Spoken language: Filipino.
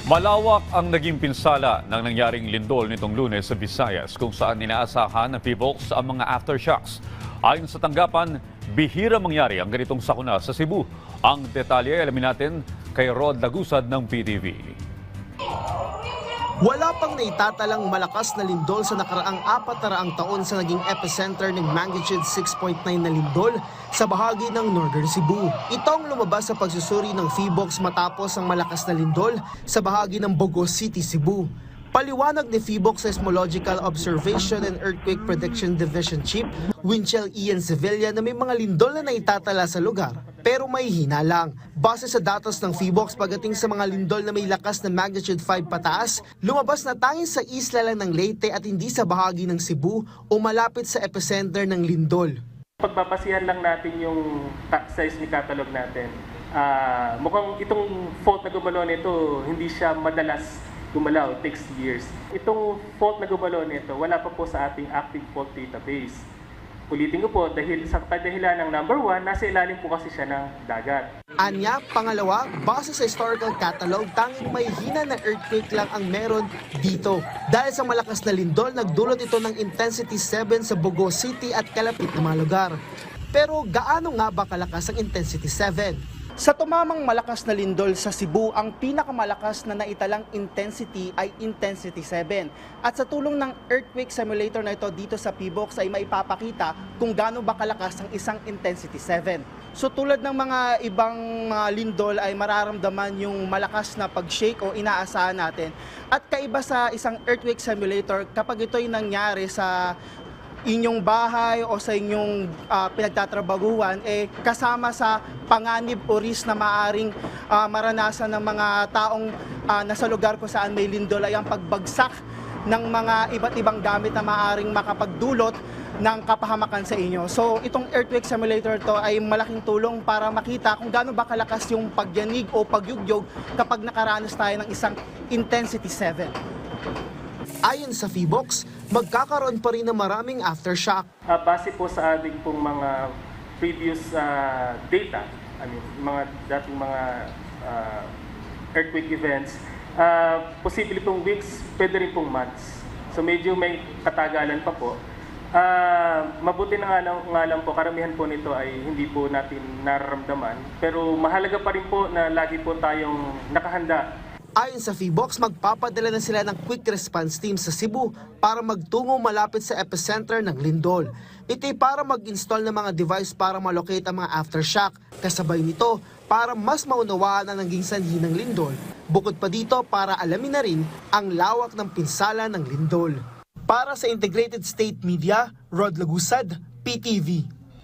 Malawak ang naging pinsala ng nangyaring lindol nitong Lunes sa Visayas kung saan inaasahan ng PHIVOLCS ang mga aftershocks. Ayon sa tanggapan, bihira mangyari ang ganitong sakuna sa Cebu. Ang detalye alamin natin kay Rod Lagusad ng PTV. Wala pang naitatalang malakas na lindol sa nakaraang 400 taon sa naging epicenter ng magnitude 6.9 na lindol sa bahagi ng Northern Cebu. Itong lumabas sa pagsusuri ng PHIVOLCS matapos ang malakas na lindol sa bahagi ng Bogos City, Cebu. Paliwanag ni PHIVOLCS Seismological Observation and Earthquake Prediction Division Chief Winchell Ian Sevilla na may mga lindol na naitatala sa lugar pero may hina lang. Base sa datos ng PHIVOLCS pagdating sa mga lindol na may lakas na magnitude 5 pataas, lumabas na tanging sa isla lang ng Leyte at hindi sa bahagi ng Cebu o malapit sa epicenter ng lindol. Pagbabasihan lang natin yung seismic catalog natin. Mukhang itong fault na gumalaw nito, hindi siya madalas gumalaw, takes years. Itong fault na gumalaw nito, wala pa po sa ating active fault database. Ulitin ko po, dahil sa kadahilan ng number 1, nasa ilalim po kasi siya ng dagat. Anya, pangalawa, base sa historical catalog, tanging may hina na earthquake lang ang meron dito. Dahil sa malakas na lindol, nagdulot ito ng intensity 7 sa Bogos City at kalapit na mga lugar. Pero gaano nga ba kalakas ang intensity 7? Sa tumamang malakas na lindol sa Cebu, ang pinakamalakas na naitalang intensity ay intensity 7. At sa tulong ng earthquake simulator na ito dito sa PHIVOLCS ay maipapakita kung gaano ba kalakas ang isang intensity 7. So tulad ng mga ibang mga lindol ay mararamdaman yung malakas na pag-shake o inaasahan natin. At kaiba sa isang earthquake simulator, kapag ito'y nangyari sa inyong bahay o sa inyong pinagtatrabahuan, kasama sa panganib o risk na maaring maranasan ng mga taong nasa lugar kung saan may lindol ay ang pagbagsak ng mga iba't ibang gamit na maaring makapagdulot ng kapahamakan sa inyo. So itong earthquake simulator to ay malaking tulong para makita kung gaano ba kalakas yung pagyanig o pagyugyog kapag nakaranas tayo ng isang intensity 7. Ayon sa PHIVOLCS, magkakaroon pa rin ng maraming aftershock. Base po sa ating pong mga previous data, mga dating mga earthquake events, posible pong weeks, pwede rin pong months. So medyo may katagalan pa po. Mabuti na nga lang po, karamihan po nito ay hindi po natin nararamdaman. Pero mahalaga pa rin po na lagi po tayong nakahanda. Ayon sa PHIVOLCS, magpapadala na sila ng quick response team sa Cebu para magtungo malapit sa epicenter ng lindol. Ito'y para mag-install ng mga device para malocate ang mga aftershock. Kasabay nito, para mas maunawaan ang naging sanhi ng lindol. Bukod pa dito, para alamin na rin ang lawak ng pinsala ng lindol. Para sa Integrated State Media, Rod Lagusad, PTV.